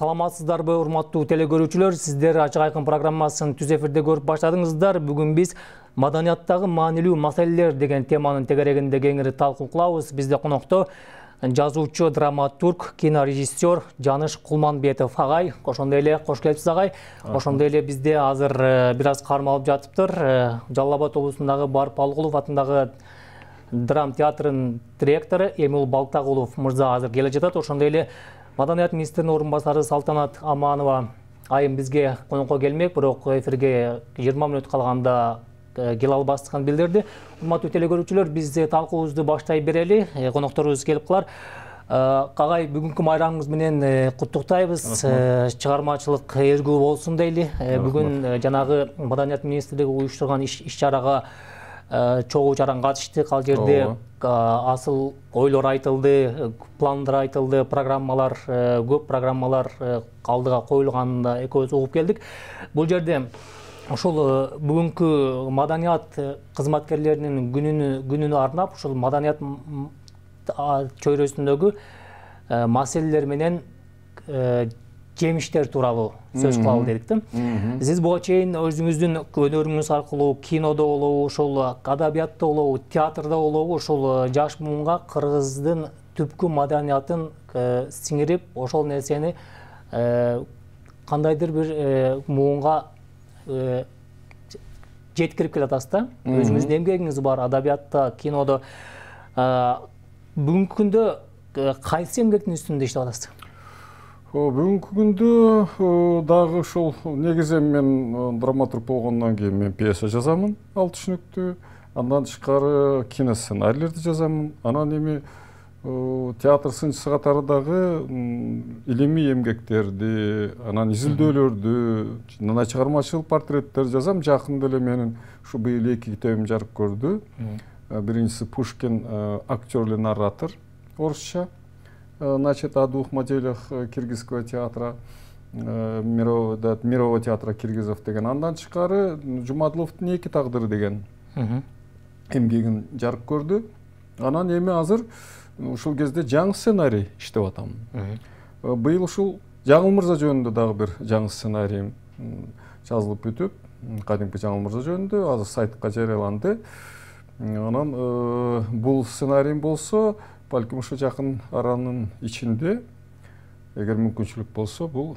Саламатсыздарбы, урматтуу телекөрүүчүлөр, сиздер Ачык Айкын программасын түз эфирде көрүп баштадыңыздар. Бүгүн биз маданияттагы маанилүү маселелер деген теманын тегерегинде кеңири талкуу кылабыз. Бизде конокто жазуучу, драматург, кинорежиссер Жаныш Кулманбетов агай. Ошондой эле кош келипсиз агай. Ошондой эле бизде азыр бир аз кармалып жатыптыр. Жалал Абад облусундагы Барып Алгулов атындагы драм театрынын директору Эмил Балтагулов мырза азыр келе жатат. Ошондой эле Маданият министринин орунбасары Салтанат Аманова айым бизге конокко келмек, бирок эфирге 20 мүнөт калганда келе албастыгын билдирди. Урматтуу телекөрүүчүлөр, биз талкуубузду баштай берели. Конокторубуз келип калар. Агай, бүгүнкү майрамыңыз менен куттуктайбыз. Чыгармачылык эргүү болсун дейли. Бүгүн жанагы Маданият министрлиги уюштурган иш-чарага чогуу жаран катышты. Ал жерде асыл ойлор айтылды, пландар айтылды, программалар, көп программалар алдыга коюлганын да экөөбүз угуп келдик. Бул жерде ошол бүгүнкү маданият кызматкерлеринин күнүнө арнап, ошол маданият чөйрөсүндөгү маселелер менен жемиштер тууралуу сөз кылалы дедик да. Сиз буга чейин өзүңүздүн өнөрүңүз аркылуу кинодо болобу, ошол адабиятта болобу, театрда болобу, ошол жаш муунга кыргыздын түпкү маданиятын сиңирип, ошол нерсени кандайдыр бир муунга жеткирип келатасыз да. Өзүңүздүн эмгегиңиз бар адабиятта, кинодо. Бүгүнкү күндө кайсы эмгектин үстүндө иштеп атасыз? Бүгүнкү күндө дагы ушул негизи мен драматург болгондон кийин мен пьеса жазамын, ал түшүнүктүү. Андан тышкары кино сценарийлерди жазамын. Анан эми театр сынчысы катары дагы илимий эмгектерди, анан изилдөөлөрдү, чыгармачыл портреттер жазам. Жакында эле менин ушу быйыл 2 китебим жарык көрдү. Биринчиси Пушкин актерлы нарратор, орусча. Значит, о двух моделях киргизского театра, мирового театра киргизов деген. Андан тышкары Жумадыловдун 2 тагдыры деген эмгегин жарык көрдү. Анан эми азыр ушул кезде жаңы сценарий иштеп атам. Быйыл ушул Жаңыл мырза жөнүндө дагы бир жаңы сценариym жазылып бүтүп, кадимки Жаңыл мырза жөнүндө азыр сайтка жарыяланды. Анан бул сценариym болсо, балким ушу жакын аранын ичинде, эгер мүмкүнчүлүк болсо, бул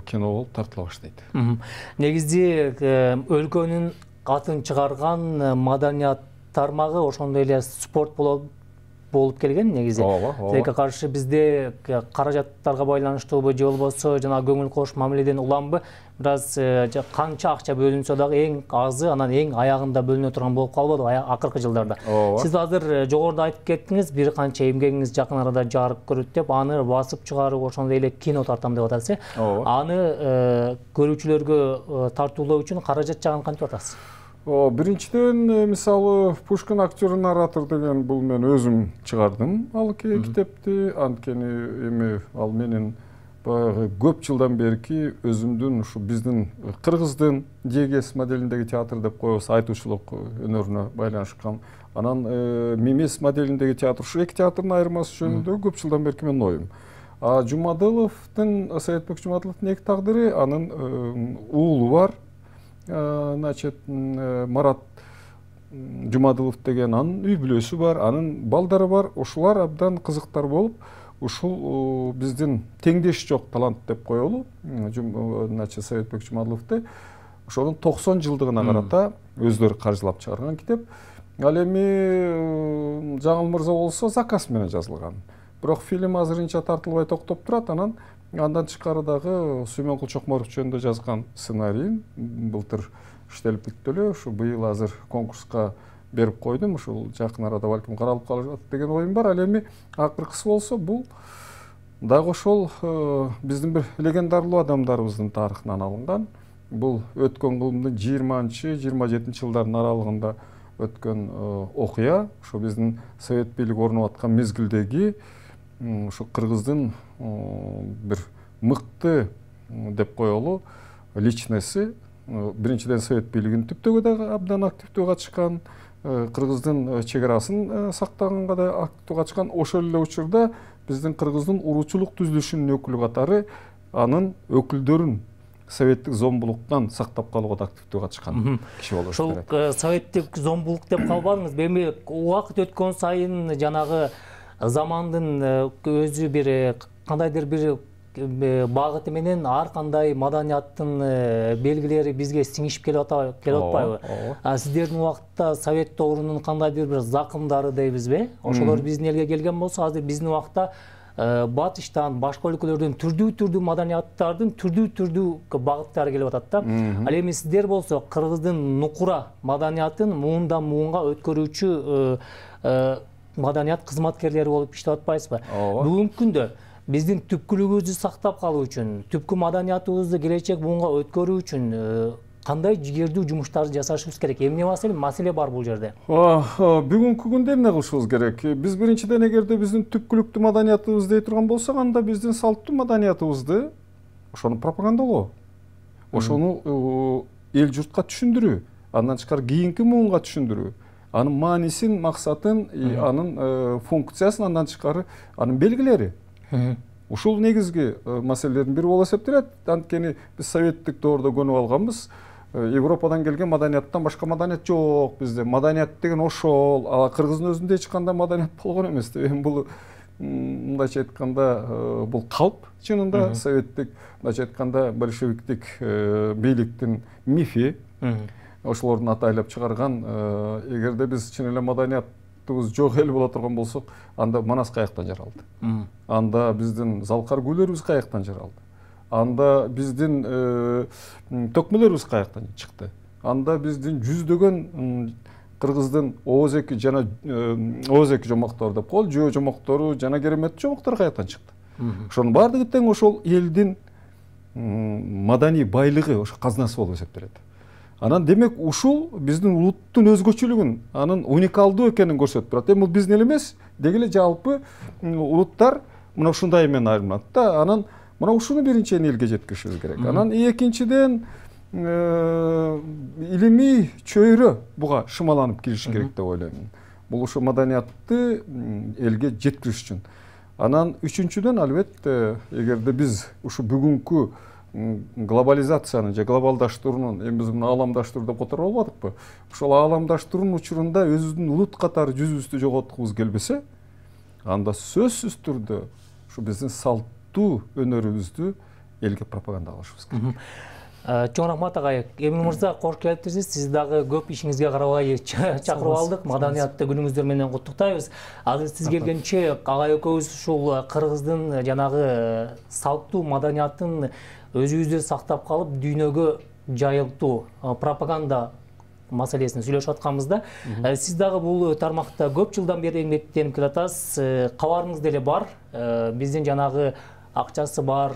кино болуп тартыла баштайт. Негизи өлкөнүн атын чыгарган маданият тармагы ошондой эле спорт болуп келген негизи. Тилекке каршы бизде каражаттарга байланыштуубу же болбосо жана көңүл кош мамиледен уламбы, бир аз канча акча бөлүнсө дагы эң азы, анан эң аягында бөлүнө турган болуп калбадыбы акыркы жылдарда. Сиз азыр жогоруда айтып кеттиңиз, бир канча эмгегиңиз жакын арада жарык көрөт деп, аны басып чыгарып, ошондой эле кино тартам деп атасыз. Аны көрүүчүлөргө тартуулоо үчүн каражат жагын кантип атасыз? Биринчиден, мисалы, Пушкин актерлы нарратор деген бул мен өзүм чыгардым ал китепти. Анткени эми ал менин баягы көп жылдан берки өзүмдүн ушу биздин кыргыздын Дегес моделиндеги театр деп коебуз, айтуучулук өнөрүнө байланышкан. Анан Мемес моделиндеги театр, ушу 2 театрдын айырмасы жөнүндө көп жылдан берки менин оюм. Жумадыловдун, Саатбек Жумадыловдун 2 тагдыры, анын уулу бар. Значит, Марат Жумадылов деген анын үй бүлөсү бар, анын балдары бар. Ушулар абдан кызыктар болуп, ушул биздин теңдеш жок талант деп коелу. Значит, Саатбек Жумадыловду ошонун 90 жылдыгына карата өздөрү каржылап чыгарган китеп. Ал эми Жаңыл мырза болсо заказ менен жазылган. Бирок фильм азырынча тартылбай токтоп турат. Андан тышкары дагы Сүймөнкул Чокморов жөнүндө жазган сценарийim былтыр иштелип бүттү эле. Ушу быйыл азыр конкурска берип койдум. Ушул жакын арада балким каралып калат деген оюм бар. Ал эми акыркысы болсо, бул дагы ошол биздин бир легендарлуу адамдарыбыздын тарыхынан алынган. Бул өткөн кылымдын 20-27 жылдардын аралыгында өткөн окуя. Ошо биздин совет бийлиги орноп аткан мезгилдеги ушу кыргыздын бир мыкты деп коелу личности. Биринчиден совет бийлигинин түптөгү дагы абдан активдүү катышкан, кыргыздын чегарасын сактаганга да активдүү катышкан. Ошол эле учурда биздин кыргыздын уруучулук түзүлүшүнүн өкүлү катары анын өкүлдөрүн советтик зомбулуктан сактап калууга да активдүү катышкан киши болуш керек. Ошол советтик зомбулук деп калбадыңыз. Эми убакыт өткөн сайын жанагы замандын өзү бир кандайдыр бир багыты менен ар кандай маданияттын белгилери бизге сиңишип келип атпайбы? Сиздердин убакытта совет дöwрүнүн кандайдыр бир закымдары дейбизби? Ошолор биздин элге келген болсо, азыр биздин убакытта батыштан, башка өлкөлөрдөн түрдүү маданияттардын түрдүү багыттары келип атат да. Ал эми сиздер болсо кыргыздын нукура маданиятын муундан муунга өткөрүүчү маданият кызматкерлери болуп иштеп атпайсызбы? Бүгүнкү күндө биздин түпкүлүгүбүздү сактап калуу үчүн, түпкү маданиятыбызды келечек буунга өткөрүү үчүн кандай жигердүү жумуштарды жасашыбыз керек? Эмне маселе бар бул жерде? Бүгүнкү күндө эмне кылышыбыз керек? Биз биринчиден эгерде биздин түпкүлүктүү маданиятыбызды дей турган болсок, анда биздин салттуу маданиятыбызды ошону пропагандалоо, ошону эл журтка түшүндүрүү, андан тышкары кийинки муунга түшүндүрүү, анын маанисин, максатын, анын функциясын, андан тышкары анын белгилери. Ушул негизги маселелердин бири болуп эсептелет. Анткени биз советтик доордо көнүп алганбыз. Европадан келген маданияттан башка маданият жок бизде. Маданият деген ошол. Кыргыздын өзүндө эч кандай маданият болгон эмес. Эми бул мындайча айтканда бул калп чынында советтик, мындайча айтканда большевиктик бийликтин мифи. Ошолордун атайлап чыгарган, эгерде биз чын эле маданиятыбыз жок эл боло турган болсок, анда Манас каяктан жаралды? Анда биздин залкар күйлөрүбүз каяктан жаралды? Анда биздин төкмөлөрүбүз каяктан чыкты? Анда биздин жүздөгөн кыргыздын ооз эки жана ооз эки жомоктору деп коелу, жөө жомоктору жана керемет жомоктору каяктан чыкты? Ошонун баардыгы тең ошол элдин маданий байлыгы, ошо казнасы болуп эсептелет. Анан демек ушул биздин улуттун өзгөчөлүгүн, анын уникалдуу экенин көрсөтүп турат. Эми бул биздин эле эмес, деги эле жалпы улуттар мына ушундай менен айырмаланат да. Анан мына ушуну биринчиден элге жеткиришибиз керек. Анан экинчиден илимий чөйрө буга шымаланып кириш керек деп ойлойм. Бул ушу маданиятты элге жеткириш үчүн. Анан үчүнчүдөн албетте, эгерде биз ушу бүгүнкү глобализацияны же глобалдаштыруунун, эми биз муну ааламдаштыруу деп которуп албадыкпы? Ошол ааламдаштыруунун учурунда өзүбүздүн улут катары жүзүбүздү жоготкубуз келбесе, анда сөзсүз түрдө ушу биздин салттуу өнөрүбүздү элге пропагандалашыбыз керек. Чоң рахмат агай. Эмин мырза, кош келиптирсиз. Сиз дагы көп ишиңизге карабай чакырып алдык. Маданиятты күнүңүздөр менен куттуктайбыз. Азыр сиз келгенче агай экөөбүз ушул кыргыздын жанагы салттуу маданияттын өзүбүздө сактап калып, дүйнөгө жайылтуу пропаганда маселесин сүйлөшүп атканбызда, сиз дагы бул тармакта көп жылдан бери эмгектенип келатасыз. Кабарыңыз деле бар. Биздин жанагы акчасы бар,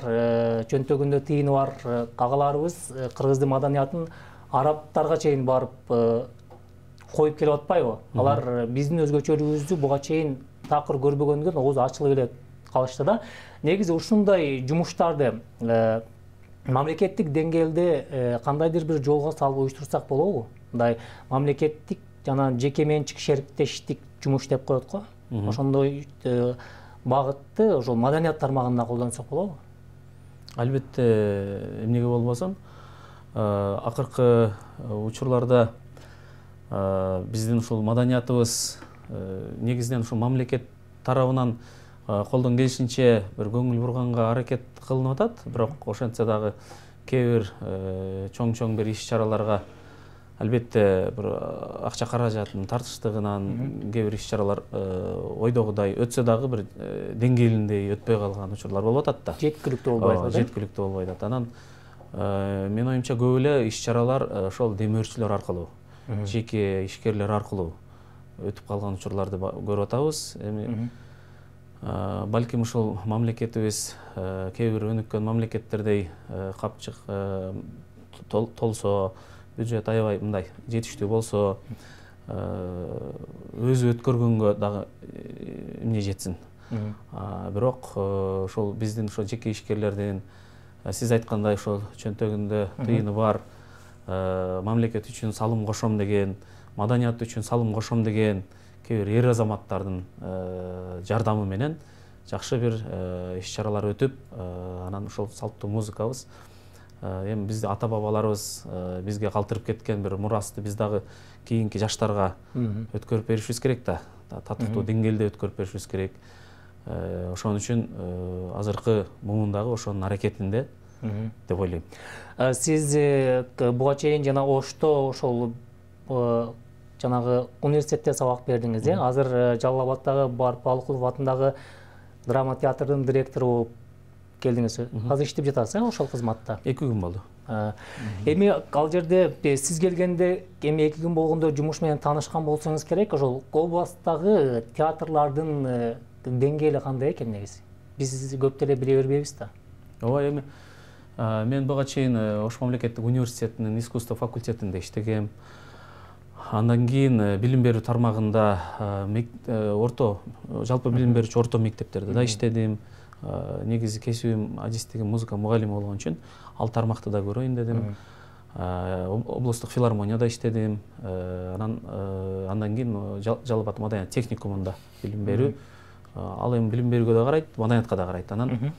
чөнтөгүндө тыйыны бар агаларыбыз кыргыздын маданиятын арабтарга чейин барып коюп келип атпайбы? Алар биздин өзгөчөлүгүбүздү буга чейин такыр көрбөгөндөн ооз ачылып эле калышты да. Негизи ушундай жумуштарды мамлекеттик деңгээлде кандайдыр бир жолго салып уюштурсак болобу? Мындай мамлекеттик жана жеке менчик шериктештик жумуш деп коет го. Ошондой багытты ошол маданият тармагында колдонсок болобу? Албетте, эмнеге болбосун. Акыркы учурларда биздин ушул маданиятыбыз негизинен ушул мамлекет тарабынан колдон келишинче бир көңүл бурганга аракет кылынып атат. Бирок ошентсе дагы кээ бир чоң бир иш-чараларга албетте бир акча каражатынын тартыштыгынан кээ бир иш-чаралар ойдогудай өтсө дагы бир деңгээлиндей өтпөй калган учурлар болуп атат да. Жеткиликтүү болбой атат. Жеткиликтүү болбой атат. Анан менин оюмча көп эле иш-чаралар ошол демөөрчүлөр аркылуу, жеке ишкерлер аркылуу өтүп калган учурларды көрүп атабыз. Эми балким ушул мамлекетибиз кээ бир өнүккөн мамлекеттердей капчык толсо, бюджет аябай мындай жетиштүү болсо, өзү өткөргөнгө дагы эмне жетсин. Бирок ошол биздин ошол жеке ишкерлердин сиз айткандай ошол чөнтөгүндө тыйыны бар, мамлекет үчүн салым кошом деген, маданият үчүн салым кошом деген кээ бир эр азаматтардын жардамы менен жакшы бир иш-чаралар өтүп, анан ошол салттуу музыкабыз эми бизди ата бабаларыбыз бизге калтырып кеткен бир мурасты биз дагы кийинки жаштарга өткөрүп беришибиз керек да, татыктуу деңгээлде өткөрүп беришибиз керек. Ошон үчүн азыркы муун дагы ошонун аракетинде деп ойлойм. Сиз буга чейин жана Ошто ошол жанагы университетте сабак бердиңиз, азыр Жалал Абаддагы Барып Алыкулов атындагы драма театрдын директору болуп келдиңиз. Азыр иштеп жатасыз, ошол кызматта? 2 күн болду. Эми ал жерде сиз келгенде, эми 2 күн болгондо жумуш менен таанышкан болсоңуз керек, ошол областтагы театрлардын деңгээли кандай экен негизи? Биз көп деле биле бербейбиз да. Ооба, эми мен буга чейин Ош мамлекеттик университетинин искусство факультетинде иштегем. Андан кийин билим берүү тармагында жалпы билим берүүчү орто мектептерде да иштедим. Негизи кесибим адистиги музыка мугалими болгон үчүн ал тармакты да көрөйүн дедим. Облустук филармонияда иштедим. Андан кийин Жалал Абад маданият техникумунда билим берүү. Ал эми билим берүүгө да карайт, маданиятка да карайт. Анан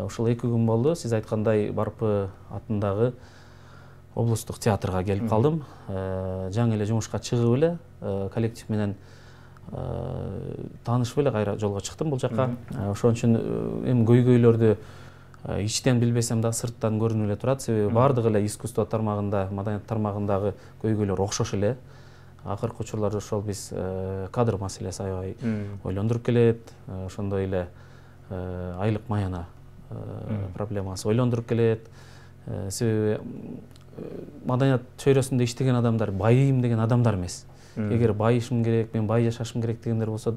ушул 2 күн болду. Сиз айткандай Барпы атындагы облустук театрга келип калдым. Жаңы эле жумушка чыгып эле коллектив менен таанышып эле кайра жолго чыктым бул жака. Ошон үчүн эми көйгөйлөрдү ичтен билбесем да сырттан көрүнүп эле турат. Себеби бардыгы эле искусство тармагында, маданият тармагындагы көйгөйлөр окшош эле. Акыркы учурларда ошол биз кадр маселеси аябай ойлондуруп келет. Ошондой эле айлык маяна проблемасы ойлондуруп келет. Себеби маданият чөйрөсүндө иштеген адамдар байыйм деген адамдар эмес. Эгер байышым керек, мен бай жашашым керек дегендер болсо,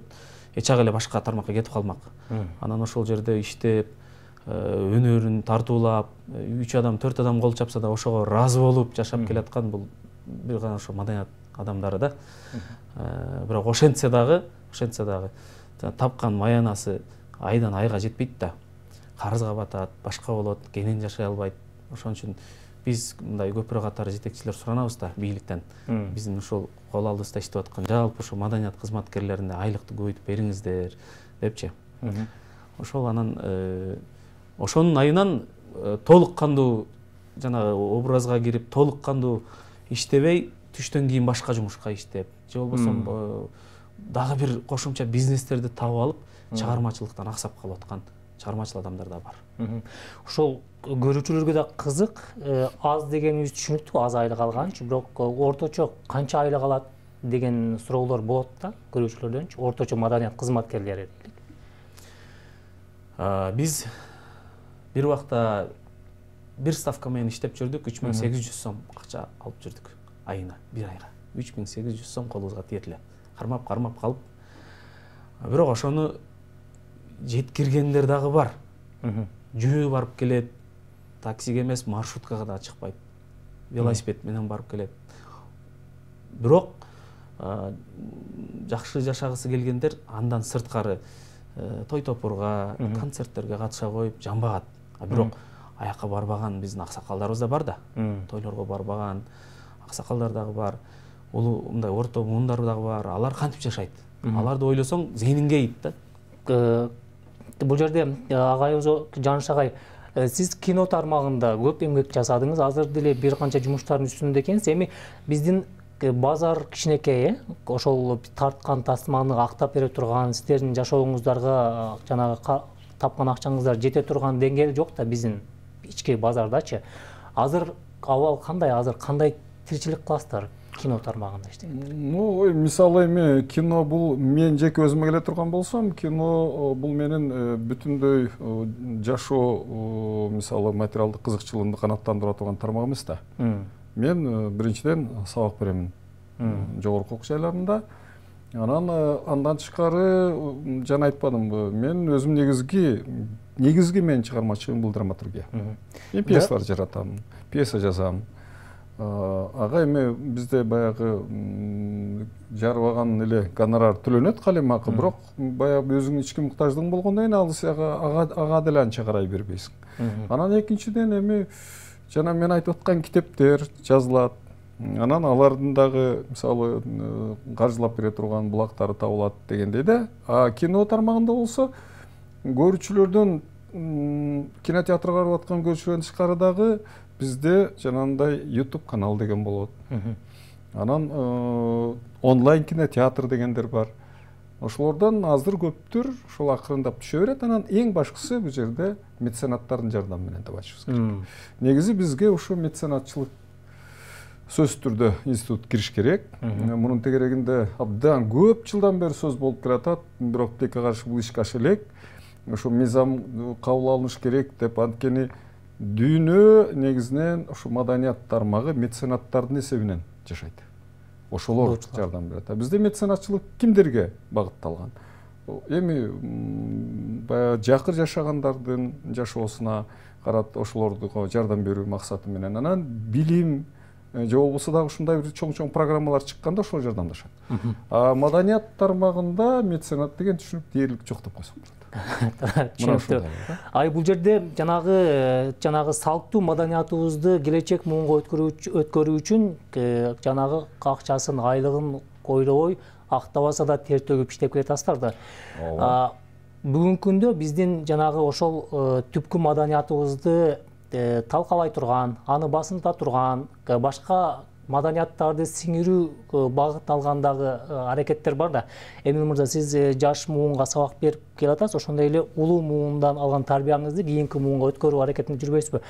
эчак эле башка тармакка кетип калмак. Анан ошол жерде иштеп, өнөрүн тартуулап, 3 адам, 4 адам кол чапса да ошого ыраазы болуп жашап келаткан бул бир гана ошо маданият адамдары да. Бирок ошентсе дагы тапкан маянасы айдан айга жетпейт да. Карызга батат, башка болот, кенен жашай албайт. Ошон үчүн биз мындай көпүрө катары жетекчилер суранабыз да бийликтен. Биздин ушул кол алдыбызда иштеп аткан жалпы ушу маданият кызматкерлерине айлыкты көбөйтүп бериңиздер депчи. Ошол анан ошонун айынан толук кандуу жанагы образга кирип, толук кандуу иштебей, түштөн кийин башка жумушка иштеп, же болбосо дагы бир кошумча бизнестерди таап алып, чыгармачылыктан аксап калып аткан чыгармачыл адамдар да бар. Ошол көрүүчүлөргө да кызык, аз дегенибиз түшүнүктүү, аз айлык алганчы, бирок орточо канча айлык алат деген суроолор болот да көрүүчүлөрдөнчү, орточо маданият кызматкерлери. Биз бир убакта бир ставка менен иштеп жүрдүк, 3800 сом акча алып жүрдүк айына, бир айга. 3800 сом колубузга тиет эле. Кармап калып. Бирок ошону жеткиргендер дагы бар. Жүрүп барып келет, таксиге эмес, маршруткага да чыкпайт. Велосипед менен барып келет. Бирок жакшы жашагысы келгендер андан сырткары той топурга, концерттерге катыша коюп жамбагат. Бирок аякка барбаган биздин аксакалдарыбыз да бар да. Тойлорго барбаган аксакалдар дагы бар. Мындай орто муундар дагы бар. Алар кантип жашайт? Аларды ойлосоң зейниңге ийит да. Бул жерде агайыбыз Жаныш агай, сиз кино тармагында көп эмгек жасадыңыз, азыр деле бир канча жумуштардын үстүндө экенсиз. Эми биздин базар кичинекей, ошол тарткан тасманы актап бере турган, сиздердин жашооңуздарга жанагы тапкан акчаңыздар жете турган деңгээл жок да биздин ички базардачы. Азыр абал кандай, азыр кандай тиричилик кыласыздар кино тармагында иштеп? Мисалы эми кино бул мен жеке өзүмө келе турган болсом, кино бул менин бүтүндөй жашоо мисалы материалдык кызыкчылыгымды канааттандыра турган тармак эмес да. Мен биринчиден сабак беремин жогорку окуу жайларында. Андан тышкары жана айтпадымбы, мен өзүм негизги менин чыгармачылыгым бул драматургия. Мен пьесалар жаратам, пьеса жазам. Ага эми бизде баягы жарбаган эле гонорар төлөнөт, калем акы, бирок баягы өзүңүн ички муктаждыгың болгондон кийин ал ага деле анча карай бербейсиң. Анан экинчиден эми жана мен айтып аткан китептер жазылат. Анан алардын дагы мисалы каржылап бере турган булактары табылат дегендей да. Кино тармагында болсо көрүүчүлөрдөн кинотеатрга барып аткан көрүүчүлөрдөн тышкары дагы бизде жанагындай YouTube канал деген болот. Анан онлайн кинотеатр дегендер бар. Ошолордон аздыр көптүр ошол акырындап түшө берет. Анан эң башкысы бул жерде меценаттардын жардамы менен деп айтышыбыз керек. Негизи бизге ушу меценатчылык сөз түрдө институт кириш керек. Мунун тегерегинде абдан көп жылдан бери сөз болуп келатат, бирок тилекке каршы бул ишке аша элек. Ошо мыйзам кабыл алыныш керек деп, анткени дүйнө негизинен ошо маданият тармагы меценаттардын эсебинен жашайт. Ошолор жардам берет. Бизде меценатчылык кимдерге багытталган? Эми баягы жакыр жашагандардын жашоосуна карап ошолорго жардам берүү максаты менен, анан билим же болбосо дагы ушундай бир чоң программалар чыкканда ошол жардамдашат. Маданият тармагында меценат деген түшүнүк дээрлик жок деп койсок болот. Түшүнүктүү. Бул жерде жанагы салттуу маданиятыбызды келечек муунга өткөрүү үчүн жанагы акчасын, айлыгын ойлобой, актабаса да тер төгүп иштеп келатасыздар да. Бүгүнкү күндө биздин жанагы ошол түпкү маданиятыбызды талкалай турган, аны басынта турган, башка маданияттарды сиңирүү багыт алгандагы аракеттер бар да. Эмил мырза, сиз жаш муунга сабак берип келатасыз, ошондой эле улуу муундан алган тарбияңызды кийинки муунга өткөрүү аракетинде жүрбөйсүзбү?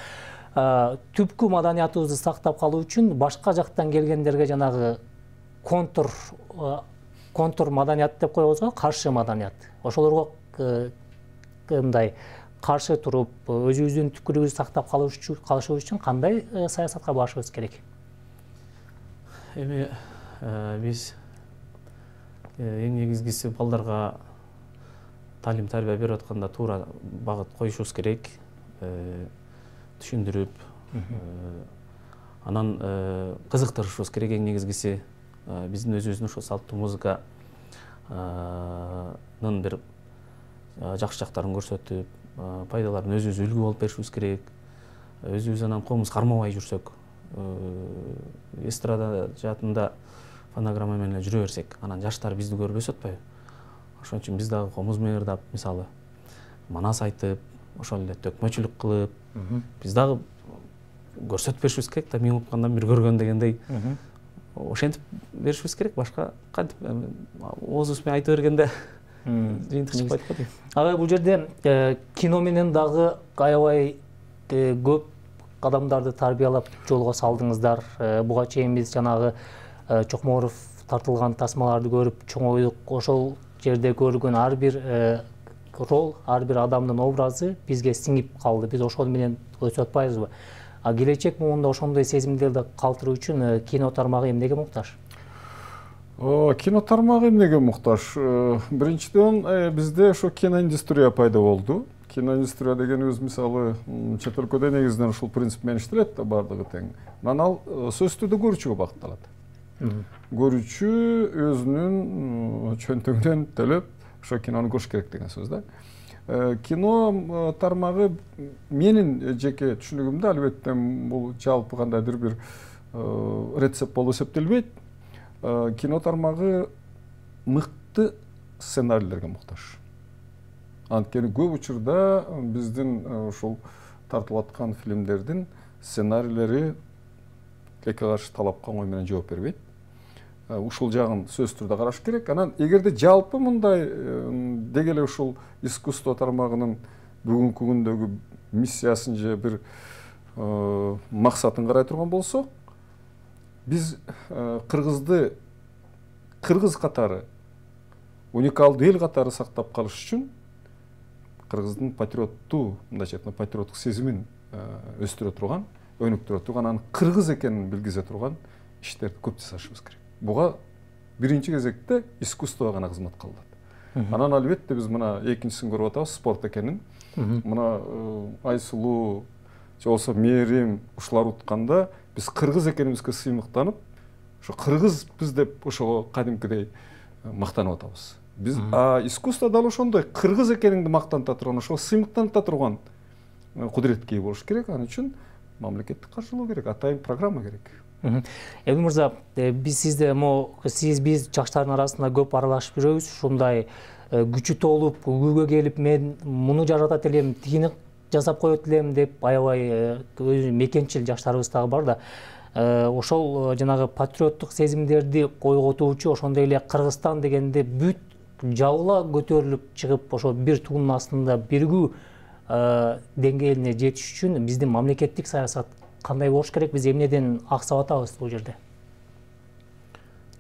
Түпкү маданиятыбызды сактап калуу үчүн башка жактан келгендерге жанагы контур маданият деп коебуз го, каршы маданият. Ошолорго мындай каршы туруп, өзүбүздүн түпкүлүгүбүздү сактап калышыбыз үчүн кандай саясатка барышыбыз керек? Эми биз эң негизгиси балдарга талим тарбия берип атканда туура багыт коюшубуз керек, түшүндүрүп, анан кызыктырышыбыз керек. Эң негизгиси биздин өзүбүздүн ошо салттуу музыканын бир жакшы жактарын көрсөтүп, пайдаларын өзүбүз үлгү болуп беришибиз керек. Өзүбүз анан колубуз кармабай жүрсөк, эстрада жаатында фонограмма менен жүрө берсек, анан жаштар бизди көрүп өсөт атпайбы? Ошон үчүн биз дагы комуз мыйырдап, мисалы, манас айтып, ошол эле төкмөчүлүк кылып, биз дагы көрсөтүп беришибиз керек да, миң уккандан бир көргөн дегендей. Ошентип беришибиз керек, башка кантип оозубуз менен айта бергенде жыйынтык чыкпайт го дейм. Бул жерде кино менен дагы аябай көп адамдарды тарбиялап жолго салдыңыздар. Буга чейин биз жанагы Чокморов тартылган тасмаларды көрүп чоңойдук. Ошол жерде көргөн ар бир рол, ар бир адамдын образы бизге сиңип калды. Биз ошол менен өсүп атпайбызбы? Келечек муунда ошондой сезимдерди калтыруу үчүн кино тармагы эмнеге муктаж? Кино тармагы эмнеге муктаж? Биринчиден, бизде ошо киноиндустрия пайда болду. Киноиндустрия дегенибиз, мисалы, чет өлкөдө негизинен ушул принцип менен иштелет да, бардыгы тең. Анан ал сөзсүз түрдө көрүүчүгө багытталат. Көрүүчү өзүнүн чөнтөгүнөн төлөп ошо кинону көрүш керек деген сөз да. Кино тармагы менин жеке түшүнүгүмдө, албетте бул жалпы кандайдыр бир рецепт болуп эсептелбейт. Кино тармагы мыкты сценарийлерге муктаж. Анткени көп учурда биздин ушул тартылып аткан фильмдердин сценарийлери тилекке каршы талапка оңой менен жооп бербейт. Ушул жагын сөзсүз түрдө караш керек. Анан эгерде жалпы мындай деги эле ушул искусство тармагынын бүгүнкү күндөгү миссиясын же бир максатын карай турган болсок, биз кыргызды кыргыз катары, уникалдуу эл катары сактап калыш үчүн кыргыздын патриоттуу, мындайча айтканда патриоттук сезимин өстүрө турган, өнүктүрө турган, анын кыргыз экенин билгизе турган иштерди көп жасашыбыз керек. Буга биринчи кезекте искусство гана кызмат кылат. Анан албетте биз мына экинчисин көрүп атабыз, спорт экенин. Мына Айсулуу же болбосо Мээрим ушулар утканда биз кыргыз экенибизге сыймыктанып, ошо кыргызбыз деп ошого кадимкидей мактанып атабыз. Биз искусство дал ошондой кыргыз экениңди мактаныта турган, ошого сыймыктаныта турган кудуретке ээ болуш керек. Ал үчүн мамлекеттик каржылоо керек, атайын программа керек. Эмил мырза, биз сиз биз жаштардын арасында көп аралашып жүрөбүз. Ушундай күчү толуп күгө келип мен муну жаратат элем, тигини жасап коет элем деп аябай мекенчил жаштарыбыз дагы бар да. Ошол жанагы патриоттук сезимдерди койготуучу, ошондой эле Кыргызстан дегенде бүт жабыла көтөрүлүп чыгып ошо бир туунун астында биригүү деңгээлине жетиш үчүн биздин мамлекеттик саясат кандай болуш керек? Биз эмнеден аксап атабыз бул жерде?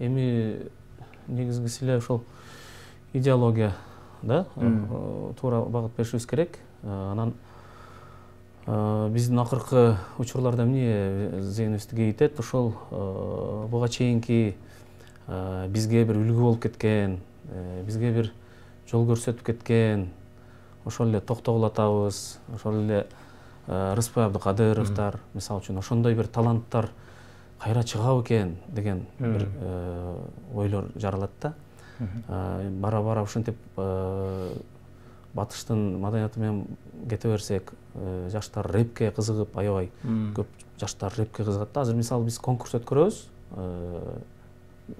Эми негизгиси эле ошол идеология да, туура багыт беришибиз керек. Анан биздин акыркы учурларда эмне зээнибизди кейитет, ошол буга чейинки бизге бир үлгү болуп кеткен, бизге бир жол көрсөтүп кеткен, ошол эле Токтогул атабыз, ошол эле Рыспай Абдыкадыровдор, мисалы үчүн ошондой бир таланттар кайра чыгабы экен деген бир ойлор жаралат да. Бара-бара ушинтип батыштын маданияты менен кете берсек, жаштар рэпке кызыгып, аябай көп жаштар рэпке кызыгат да. Азыр мисалы биз конкурс өткөрөбүз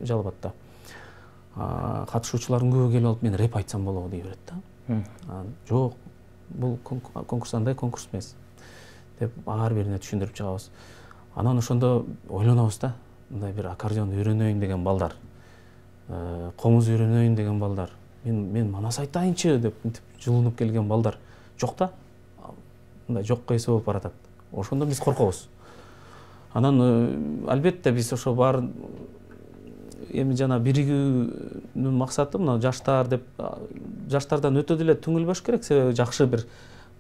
Жалал Абадта. Катышуучулардын көбү келип алып, мен рэп айтсам болобу дей берет да. Жок, бул конкурс андай конкурс эмес деп ар бирине түшүндүрүп чыгабыз. Анан ошондо ойлонобуз да, мындай бир аккордеон үйрөнөйүн деген балдар, комуз үйрөнөйүн деген балдар, мен манас айтайынчы деп жылынып келген балдар жок да. Мындай жокко эсе болуп баратат. Ошондо биз коркобуз. Анан албетте биз ошо бар эми жана биригүүнүн максаты мына жаштар деп, жаштардан өтө деле түңүлбөш керек, себеби жакшы бир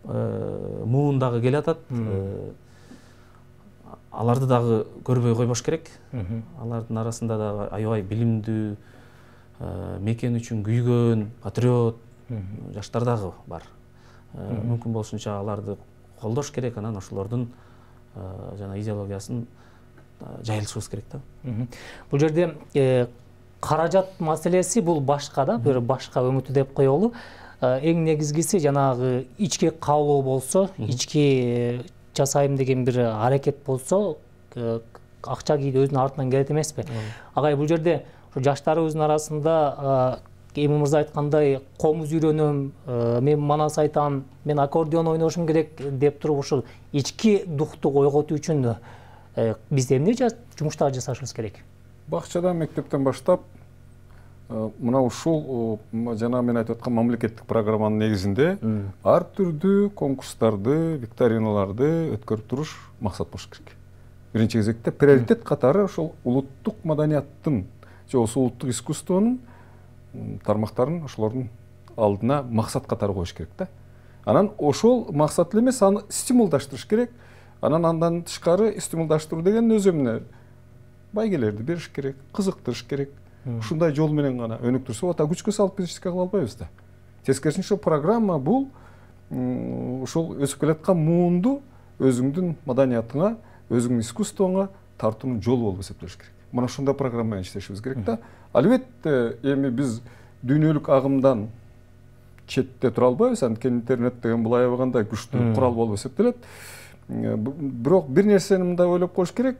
муун дагы келатат. Аларды дагы көрбөй койбош керек. Алардын арасында да аябай билимдүү, мекен үчүн күйгөн, патриот жаштар дагы бар. Мүмкүн болушунча аларды колдош керек, анан ошолордун жана идеологиясын жайылышыбыз керек да. Бул жерде каражат маселеси бул башка да, бир башка өңүтү деп коелу. Эң негизгиси жанагы ички каалоо болсо, ички жасайм деген бир аракет болсо, акча кийде өзүнүн артынан келет эмеспи? Агай, бул жерде жаштарыбыздын арасында эми мырза айткандай комуз үйрөнөм, мен манас айтам, мен аккордеон ойношум керек деп туруп ушул ички дукту койготуу үчүн биз эмне жумуштар жасашыбыз керек? Бакчадан, мектептен баштап мына ушул жана мен айтып аткан мамлекеттик программанын негизинде ар түрдүү конкурстарды, викториналарды өткөрүп туруш максат болуш керек. Биринчи кезекте приоритет катары ошол улуттук маданияттын же осы улуттук искусствонун тармактарын ошолордун алдына максат катары коюш керек да. Анан ошол максат эле эмес, аны стимулдаштырыш керек. Анан андан тышкары стимулдаштыруу деген өз эмне байгелерди бериш керек, кызыктырыш керек. Ушундай жол менен гана өнүктүрсө, ата күчкө салып биз ишке кыла албайбыз да. Тескерисинче программа бул ушул өсүп келаткан муунду өзүңдүн маданиятыңа, өзүңдүн искусствоңа тартууну жол болуп эсептелиш керек. Мына ушундай программа менен иштешибиз керек да. Албетте эми биз дүйнөлүк агымдан четте тура албайбыз, анткени интернет деген бул аябагандай күчтүү курал болуп эсептелет. Бирок бир нерсени мындай ойлоп коюш керек.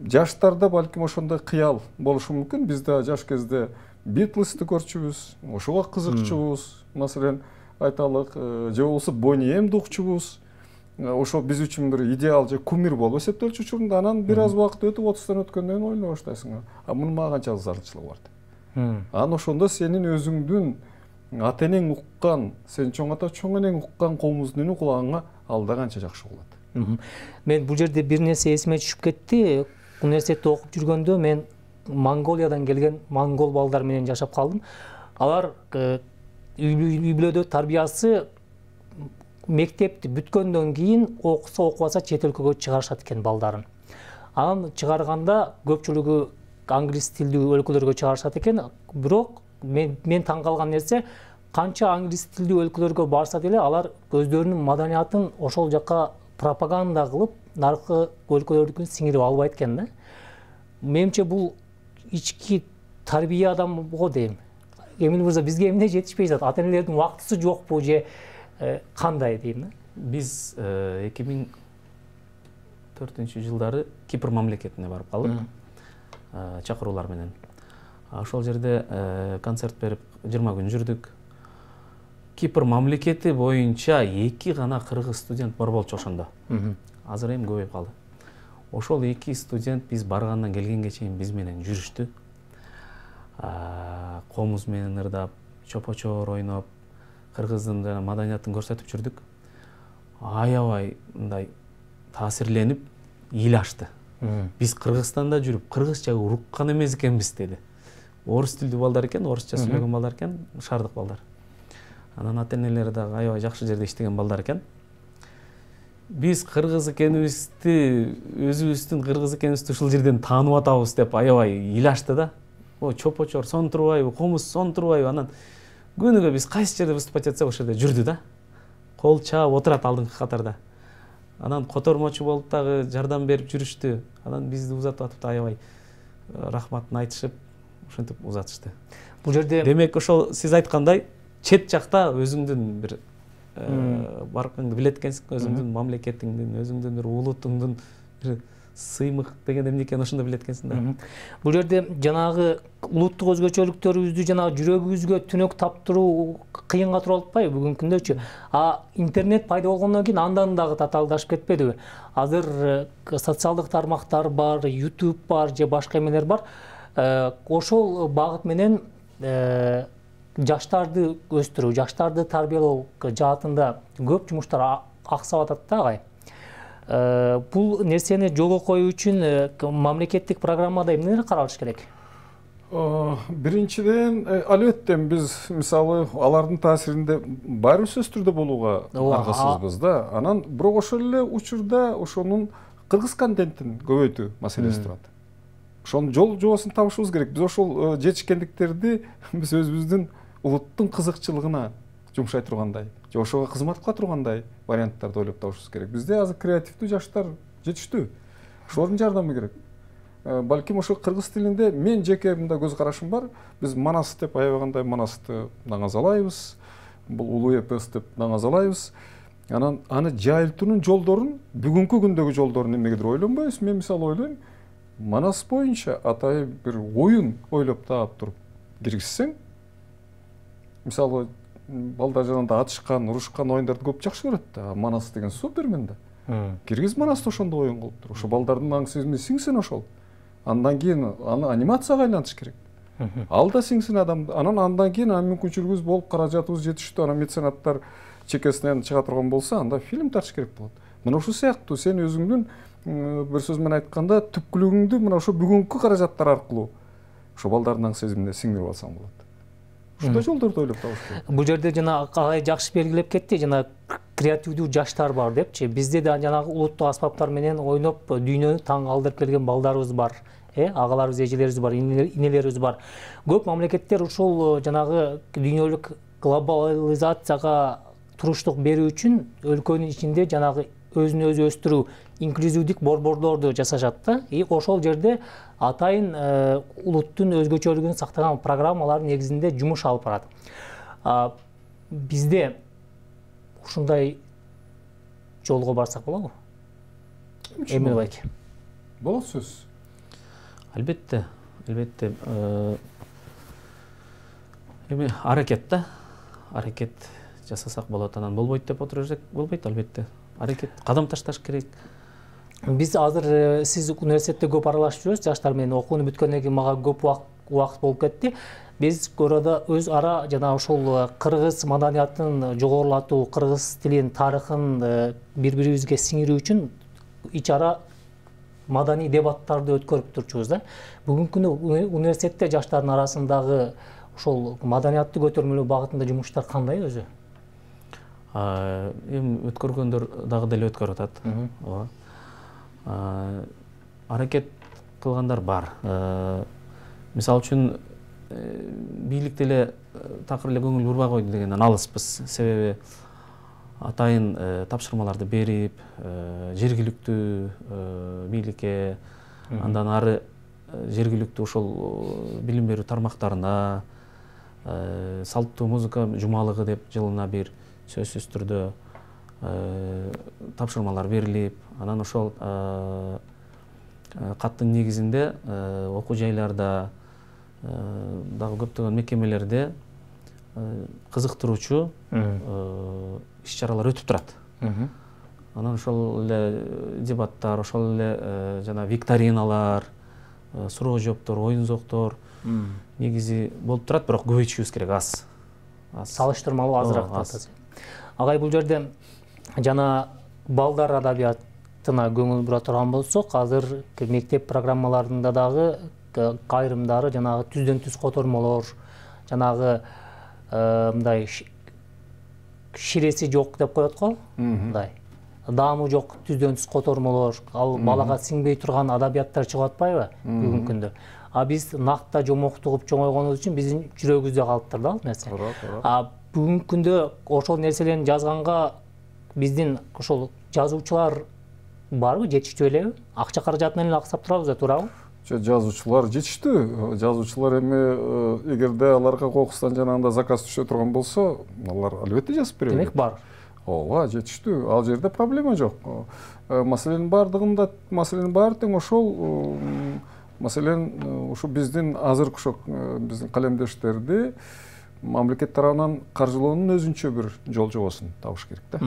Жаштарда балким ошондой кыял болушу мүмкүн. Биз да жаш кезде Битлсты көрчүбүз, ошого кызыкчубуз. Маселен, айталык, же болбосо Бони Эмди укчубуз. Ошо биз үчүн бир идеал же кумир болуп эсептелчү учурунда. Анан бир аз убакыт өтүп 30тан өткөндөн кийин ойлоно баштайсың. Мунун мага канча зарылчылыгы бар деп. Анан ошондо сенин өзүңдүн ата энең уккан, сен чоң ата чоң энең уккан комуздун үни кулагыңа алда канча жакшы болот. Мен бул жерде бир нерсе эсиме түшүп кетти. Университетте окуп жүргөндө мен Монголиядан келген монгол балдар менен жашап калдым. Алар үй бүлөдө тарбиясы мектепти бүткөндөн кийин окуса окубаса чет өлкөгө чыгарышат экен балдарын. Анан чыгарганда көпчүлүгү англис тилдүү өлкөлөргө чыгарышат экен. Бирок мен таң калган нерсе, канча англис тилдүү өлкөлөргө барса деле алар өздөрүнүн маданиятын ошол жака пропаганда кылып, наркы өлкөлөрдүкүн сиңирип албайт экен да. Менимче бул ички тарбиядан го дейм. Эмил мырза, бизге эмне жетишпей жатат? Ата энелердин убактысы жокпу же кандай дейм да? Биз 2004-жылдары Кипр мамлекетине барып калдык. Чакыруулар менен. Ошол жерде концерт берип 20 күн жүрдүк. Кипр мамлекети боюнча 2 гана кыргыз студент бар болчу ошондо. Азыр эми көбөйүп калды. Ошол 2 студент биз баргандан келгенге чейин биз менен жүрүштү. Комуз менен ырдап, чопочоор ойноп, кыргыздын жана маданиятын көрсөтүп жүрдүк. Аябай мындай таасирленип, эл ачты. Биз Кыргызстанда жүрүп, кыргызча уруккан эмес экенбиз деди. Орус тилдүү балдар экен, орусча сүйлөгөн балдар экен, шаардык балдар. Анан ата-энелери дагы аябай жакшы жерде иштеген балдар экен. Биз кыргыз экенибизди, өзүбүздүн кыргыз экенибизди ушул жерден таанып атабыз деп аябай эл ачты да. О, чопочоор сон турбайбы, комуз сон турбайбы? Анан күнүгө биз кайсы жерде выступать этсек ошол жерде жүрдү да. Кол чаап отурат алдыңкы катарда. Анан котормочу болуп дагы жардам берип жүрүштү. Анан бизди узатып атып аябай рахматын айтышып, ошентип узатышты. Бул жерде демек ошол сиз айткандай чет жакта өзүңдүн бир баркыңды билет экенсиң, өзүңдүн мамлекетиңдин, өзүңдүн бир улутуңдун бир сыймык деген эмне ошондо билет экенсиң да. Бул жерде жанагы улуттук өзгөчөлүктөрүбүздү жанагы жүрөгүбүзгө түнөк таптыруу кыйынга туруп атпайбы бүгүнкү күндөчү? Интернет пайда болгондон кийин андан дагы татаалдашып кетпедиби? Азыр социалдык тармактар бар, YouTube бар же башка эмелер бар. Ошол багыт менен жаштарды өстүрүү, жаштарды тарбиялоо жаатында көп жумуштар аксап атат да агай. Бул нерсени жолго коюу үчүн мамлекеттик программада эмнелер каралыш керек? Биринчиден, албетте биз мисалы алардын таасиринде баарыбыз сөзсүз түрдө болууга аргысызбыз да. Анан бирок ошол эле учурда ошонун кыргыз контентин көбөйтүү маселеси турат. Ошонун жол жобосун табышыбыз керек. Биз ошол жетишкендиктерди биз өзүбүздүн улуттун кызыкчылыгына жумшай тургандай, же ошого кызмат кыла тургандай варианттарды ойлоп табышыбыз керек. Бизде азыр креативдүү жаштар жетиштүү. Ошолордун жардамы керек. Балким ошо кыргыз тилинде мен жеке мындай көз карашым бар. Биз Манас деп аябагандай Манасты даңазалайбыз. Бул улуу эпос деп даңазалайбыз. Анан аны жайылтуунун жолдорун, бүгүнкү күндөгү жолдорун эмнегедир ойлонбойбуз. Мен мисалы ойлойм, Манас боюнча атайын бир оюн ойлоп таап туруп киргизсең, мисалы балдар жанында атышкан, урушкан оюндарды көп жакшы көрөт да. Манас деген супермен да. Киргиз Манасты ошондой оюн кылып тур. Ошо балдардын аң сезимине сиңсин ошол. Андан кийин аны анимацияга айлантыш керек. Ал да сиңсин адамды. Андан кийин мүмкүнчүлүгүбүз болуп, каражатыбыз жетиштүү, анан меценаттар чекесинен чыга турган болсо, анда фильм тартыш керек болот. Мына ушул сыяктуу сен өзүңдүн бир сөз менен айтканда түпкүлүгүңдү мына ошо бүгүнкү каражаттар аркылуу ошо балдардын аң сезимине сиңдирип алсаң болот. Ушундай жолдорду ойлоп табыш керек. Бул жерде жана агай жакшы белгилеп кетти, жана креативдүү жаштар бар депчи. Бизде да жанагы улуттук аспаптар менен ойноп дүйнөнү таң калтырып келген балдарыбыз бар. Агаларыбыз, эжелерибиз бар, инелерибиз бар. Көп мамлекеттер ушул жанагы дүйнөлүк глобализацияга туруштук берүү үчүн өлкөнүн ичинде жанагы өзүн өзү өстүрүү, инклюзивдик борборлорду жасашат да. Ошол жерде атайын улуттун өзгөчөлүгүн сактаган программалар негизинде жумуш алып барат. Бизде ушундай жолго барсак болобу? Эмил байке. Болот сөз. Албетте. Эми аракет да. Аракет жасасак болот, анан болбойт деп отурсак болбойт, албетте. Аракет, кадам ташташ керек. Биз азыр сиз университетте көп аралашып жүрөсүз, жаштар менен окууну бүткөндөн кийин мага көп убакыт болуп кетти. Биз көрөдө өз ара жана ошол кыргыз маданиятын жогорулатуу, кыргыз тилин, тарыхын бири-бирибизге сиңирүү үчүн ич ара маданий дебаттарды өткөрүп турчубуз да. Бүгүнкү күнү университетте жаштардын арасындагы ошол маданиятты көтөрмөлөө багытында жумуштар кандай өзү? Эми өткөргөндөр дагы деле өткөрүп атат. Аракет кылгандар бар. Мисалы үчүн бийлик деле такыр эле көңүл бурбай койду дегенден алыспыз. Себеби атайын тапшырмаларды берип, жергиликтүү бийликке, андан ары жергиликтүү ошол билим берүү тармактарына, салттуу музыка жумалыгы деп жылына бир сөзсүз түрдө тапшырмалар берилип, анан ошол каттын негизинде окуу жайларда дагы көптөгөн мекемелерде кызыктыруучу иш чаралар өтүп турат. Анан ошол эле дебаттар, ошол эле жана викториналар, суроо жооптор, оюн зоктор негизи болуп турат, бирок көбөйтүшүбүз керек, аз. Салыштырмалуу азыраак татасы. Агай, бул жерде жана балдар адабиятына көңүл бура турган болсок, азыр мектеп программаларында дагы кайрымдары жанагы түздөн түз котормолор, жанагы мындай ширеси жок деп коет го, мындай даамы жок түздөн түз котормолор, ал балага сиңбей турган адабияттар чыгып атпайбы бүгүнкү күндө? А биз накта жомокту кылып чоңойгонубуз үчүн биздин жүрөгүбүздө калыптыр да ал нерсе. Бүгүнкү күндө ошол нерселерди жазганга биздин ошол жазуучулар барбы, жетиштүү элеби? Акча каражатын эле аксап турабыз да, туурабы? Жазуучулар жетиштүү. Жазуучулар эми эгерде аларга кокустан жанагындай заказ түшө турган болсо, алар албетте жазып берет. Демек бар. Ооба, жетиштүү. Ал жерде проблема жок. Маселенин баардыгында, маселенин баары тең ошол. Маселен, ушу биздин азыркы ошо биздин калемдештерди мамлекет тарабынан каржылоонун өзүнчө бир жол жобосун табыш керек да.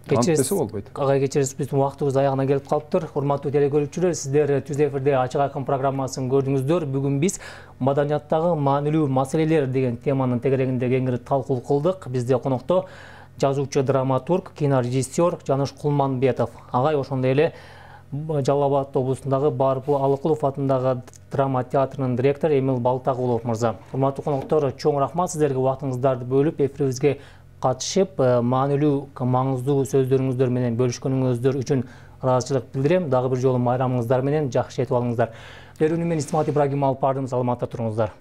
Кечиресиз болбойт. Агай, кечиресиз, биздин убактыбыз аягына келип калыптыр. Урматтуу телекөрүүчүлөр, сиздер Түз эфирде Ачык Айкын программасын көрдүңүздөр. Бүгүн биз маданияттагы маанилүү маселелер деген теманын тегерегинде кеңири талкуу кылдык. Бизде конокто жазуучу, драматург, кинорежиссер Жаныш Кулманбетов. Агай, ошондой эле Жалал Абад облусундагы Барпу Алыкулов атындагы драма театрынын директору Эмил Балтагулов мырза. Урматтуу коноктор, чоң рахмат сиздерге убактыңыздарды бөлүп эфирибизге катышып, маанилүү, маңыздуу сөздөрүңүздөр менен бөлүшкөнүңүздөр үчүн ыраазычылык билдирем. Дагы бир жолу майрамыңыздар менен жакшы этип алыңыздар. Берүүнү мен Исмат Ибрагим алып бардым. Саламатта туруңуздар.